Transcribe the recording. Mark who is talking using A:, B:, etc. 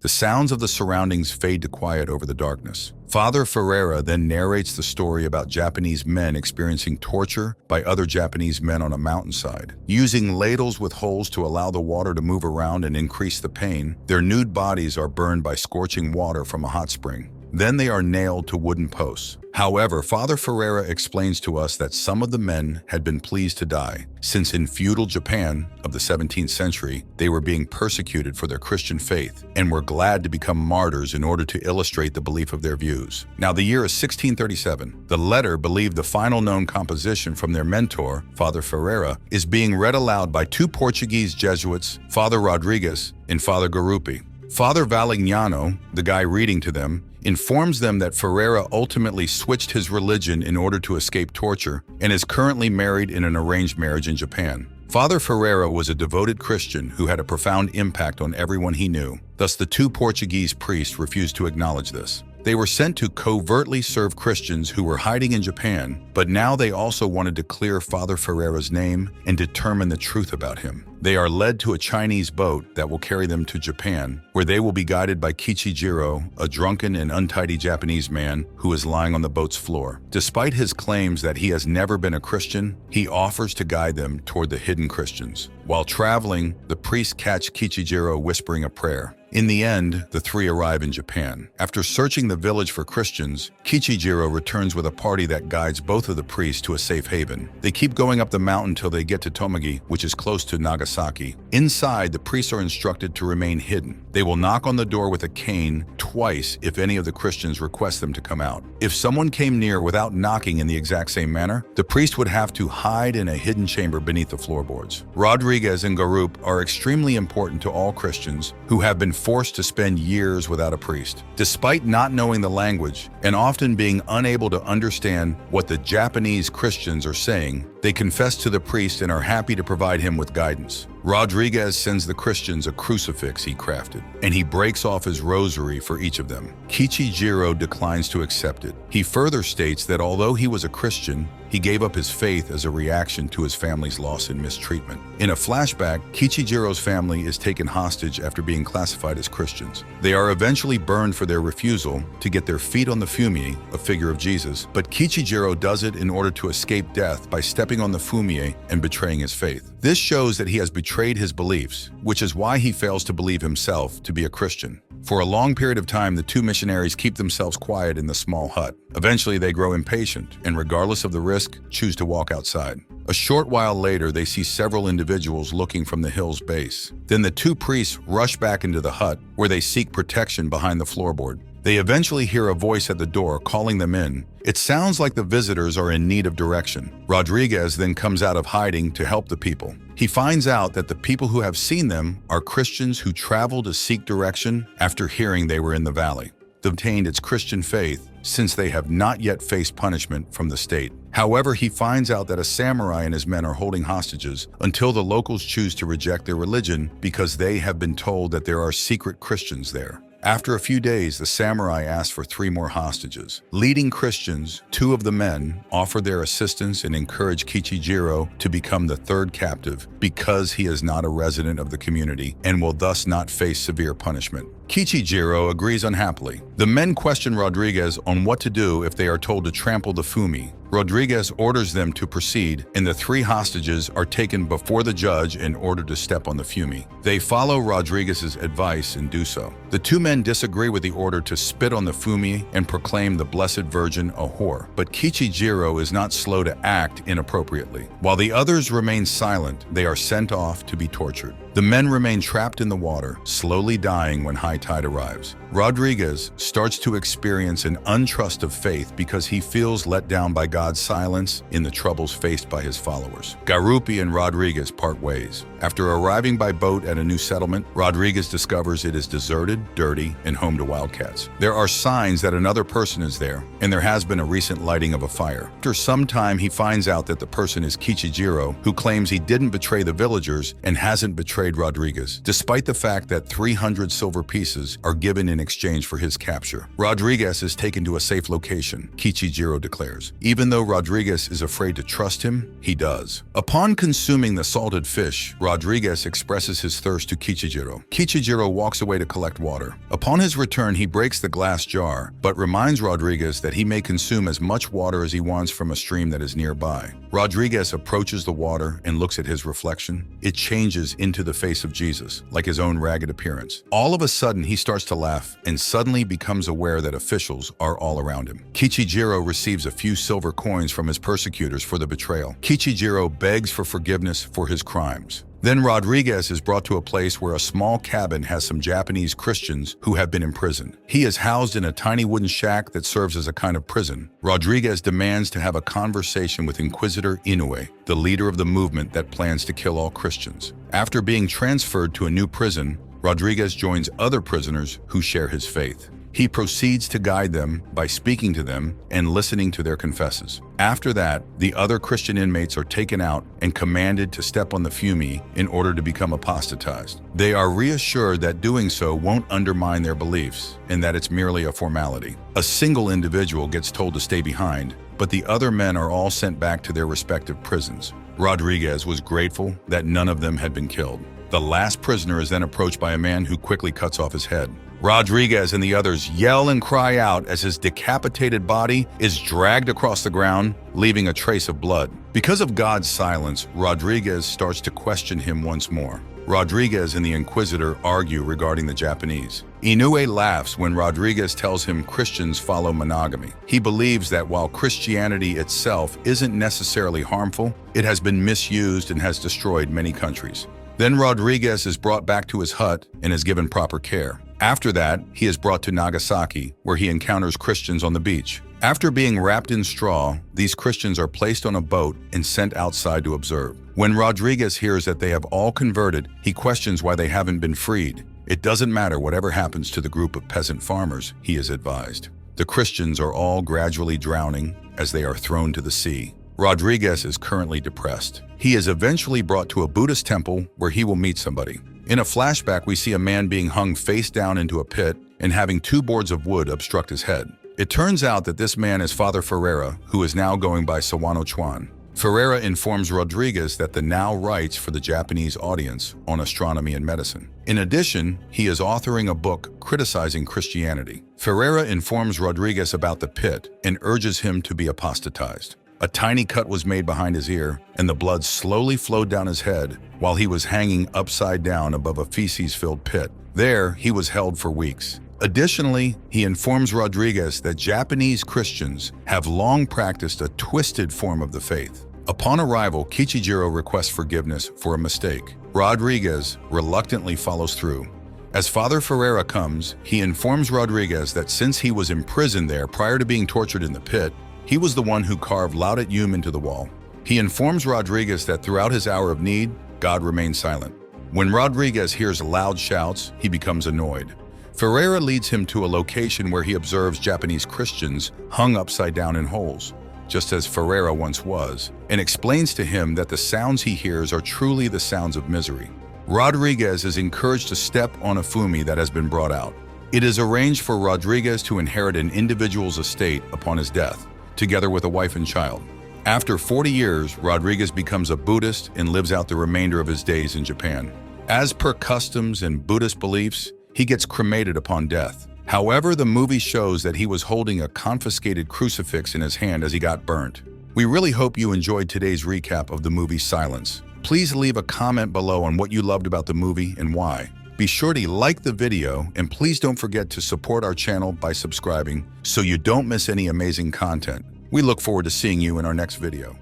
A: The sounds of the surroundings fade to quiet over the darkness. Father Ferreira then narrates the story about Japanese men experiencing torture by other Japanese men on a mountainside. Using ladles with holes to allow the water to move around and increase the pain, their nude bodies are burned by scorching water from a hot spring. Then they are nailed to wooden posts. However, Father Ferreira explains to us that some of the men had been pleased to die, since in feudal Japan of the 17th century, they were being persecuted for their Christian faith and were glad to become martyrs in order to illustrate the belief of their views. Now, the year is 1637. The letter, believed the final known composition from their mentor, Father Ferreira, is being read aloud by two Portuguese Jesuits, Father Rodrigues and Father Garupi. Father Valignano, the guy reading to them, informs them that Ferreira ultimately switched his religion in order to escape torture and is currently married in an arranged marriage in Japan. Father Ferreira was a devoted Christian who had a profound impact on everyone he knew. Thus, the two Portuguese priests refused to acknowledge this. They were sent to covertly serve Christians who were hiding in Japan, but now they also wanted to clear Father Ferreira's name and determine the truth about him. They are led to a Chinese boat that will carry them to Japan, where they will be guided by Kichijiro, a drunken and untidy Japanese man who is lying on the boat's floor. Despite his claims that he has never been a Christian, he offers to guide them toward the hidden Christians. While traveling, the priests catch Kichijiro whispering a prayer. In the end, the three arrive in Japan. After searching the village for Christians, Kichijiro returns with a party that guides both of the priests to a safe haven. They keep going up the mountain till they get to Tomagi, which is close to Nagasaki. Inside, the priests are instructed to remain hidden. They will knock on the door with a cane twice if any of the Christians request them to come out. If someone came near without knocking in the exact same manner, the priest would have to hide in a hidden chamber beneath the floorboards. Rodrigues and Garup are extremely important to all Christians who have been forced to spend years without a priest. Despite not knowing the language and often being unable to understand what the Japanese Christians are saying, they confess to the priest and are happy to provide him with guidance. Rodrigues sends the Christians a crucifix he crafted, and he breaks off his rosary for each of them. Kichijiro declines to accept it. He further states that although he was a Christian, he gave up his faith as a reaction to his family's loss and mistreatment. In a flashback, Kichijiro's family is taken hostage after being classified as Christians. They are eventually burned for their refusal to get their feet on the fumie, a figure of Jesus, but Kichijiro does it in order to escape death by stepping on the fumie and betraying his faith. This shows that he has betrayed his beliefs, which is why he fails to believe himself to be a Christian. For a long period of time, the two missionaries keep themselves quiet in the small hut. Eventually, they grow impatient and, regardless of the risk, choose to walk outside. A short while later, they see several individuals looking from the hill's base. Then the two priests rush back into the hut, where they seek protection behind the floorboard. They eventually hear a voice at the door calling them in. It sounds like the visitors are in need of direction. Rodrigues then comes out of hiding to help the people. He finds out that the people who have seen them are Christians who travel to seek direction after hearing they were in the valley. They've obtained its Christian faith since they have not yet faced punishment from the state. However, he finds out that a samurai and his men are holding hostages until the locals choose to reject their religion because they have been told that there are secret Christians there. After a few days, the samurai asked for 3 more hostages. Leading Christians, 2 of the men offer their assistance and encourage Kichijiro to become the 3rd captive because he is not a resident of the community and will thus not face severe punishment. Kichijiro agrees unhappily. The men question Rodrigues on what to do if they are told to trample the fumi. Rodrigues orders them to proceed, and the 3 hostages are taken before the judge in order to step on the fumi. They follow Rodrigues' advice and do so. The 2 men disagree with the order to spit on the fumi and proclaim the Blessed Virgin a whore, but Kichijiro is not slow to act inappropriately. While the others remain silent, they are sent off to be tortured. The men remain trapped in the water, slowly dying when high tide arrives. Rodrigues starts to experience an untrust of faith because he feels let down by God's silence in the troubles faced by his followers. Garupi and Rodrigues part ways. After arriving by boat at a new settlement, Rodrigues discovers it is deserted, dirty, and home to wildcats. There are signs that another person is there, and there has been a recent lighting of a fire. After some time, he finds out that the person is Kichijiro, who claims he didn't betray the villagers and hasn't betrayed Rodrigues, despite the fact that 300 silver pieces pieces are given in exchange for his capture. Rodriguez is taken to a safe location, Kichijiro declares. Even though Rodriguez is afraid to trust him, he does. Upon consuming the salted fish, Rodriguez expresses his thirst to Kichijiro. Kichijiro walks away to collect water. Upon his return, he breaks the glass jar, but reminds Rodriguez that he may consume as much water as he wants from a stream that is nearby. Rodriguez approaches the water and looks at his reflection. It changes into the face of Jesus, like his own ragged appearance. All of a sudden, he starts to laugh and suddenly becomes aware that officials are all around him. Kichijiro receives a few silver coins from his persecutors for the betrayal. Kichijiro begs for forgiveness for his crimes. Then Rodriguez is brought to a place where a small cabin has some Japanese Christians who have been imprisoned. He is housed in a tiny wooden shack that serves as a kind of prison. Rodriguez demands to have a conversation with Inquisitor Inoue, the leader of the movement that plans to kill all Christians. After being transferred to a new prison, Rodriguez joins other prisoners who share his faith. He proceeds to guide them by speaking to them and listening to their confessions. After that, the other Christian inmates are taken out and commanded to step on the fumi in order to become apostatized. They are reassured that doing so won't undermine their beliefs and that it's merely a formality. A single individual gets told to stay behind, but the other men are all sent back to their respective prisons. Rodriguez was grateful that none of them had been killed. The last prisoner is then approached by a man who quickly cuts off his head. Rodriguez and the others yell and cry out as his decapitated body is dragged across the ground, leaving a trace of blood. Because of God's silence, Rodriguez starts to question him once more. Rodriguez and the Inquisitor argue regarding the Japanese. Inoue laughs when Rodriguez tells him Christians follow monogamy. He believes that while Christianity itself isn't necessarily harmful, it has been misused and has destroyed many countries. Then Rodriguez is brought back to his hut and is given proper care. After that, he is brought to Nagasaki, where he encounters Christians on the beach. After being wrapped in straw, these Christians are placed on a boat and sent outside to observe. When Rodriguez hears that they have all converted, he questions why they haven't been freed. It doesn't matter whatever happens to the group of peasant farmers, he is advised. The Christians are all gradually drowning as they are thrown to the sea. Rodriguez is currently depressed. He is eventually brought to a Buddhist temple where he will meet somebody. In a flashback, we see a man being hung face down into a pit and having 2 boards of wood obstruct his head. It turns out that this man is Father Ferreira, who is now going by Sawano Chuan. Ferreira informs Rodriguez that the now writes for the Japanese audience on astronomy and medicine. In addition, he is authoring a book criticizing Christianity. Ferreira informs Rodriguez about the pit and urges him to be apostatized. A tiny cut was made behind his ear, and the blood slowly flowed down his head while he was hanging upside down above a feces-filled pit. There, he was held for weeks. Additionally, he informs Rodriguez that Japanese Christians have long practiced a twisted form of the faith. Upon arrival, Kichijiro requests forgiveness for a mistake. Rodriguez reluctantly follows through. As Father Ferreira comes, he informs Rodriguez that since he was imprisoned there prior to being tortured in the pit, he was the one who carved Laudat Yum into the wall. He informs Rodriguez that throughout his hour of need, God remained silent. When Rodriguez hears loud shouts, he becomes annoyed. Ferreira leads him to a location where he observes Japanese Christians hung upside down in holes, just as Ferreira once was, and explains to him that the sounds he hears are truly the sounds of misery. Rodriguez is encouraged to step on a fumi that has been brought out. It is arranged for Rodriguez to inherit an individual's estate upon his death, together with a wife and child. After 40 years, Rodriguez becomes a Buddhist and lives out the remainder of his days in Japan. As per customs and Buddhist beliefs, he gets cremated upon death. However, the movie shows that he was holding a confiscated crucifix in his hand as he got burnt. We really hope you enjoyed today's recap of the movie Silence. Please leave a comment below on what you loved about the movie and why. Be sure to like the video, and please don't forget to support our channel by subscribing so you don't miss any amazing content. We look forward to seeing you in our next video.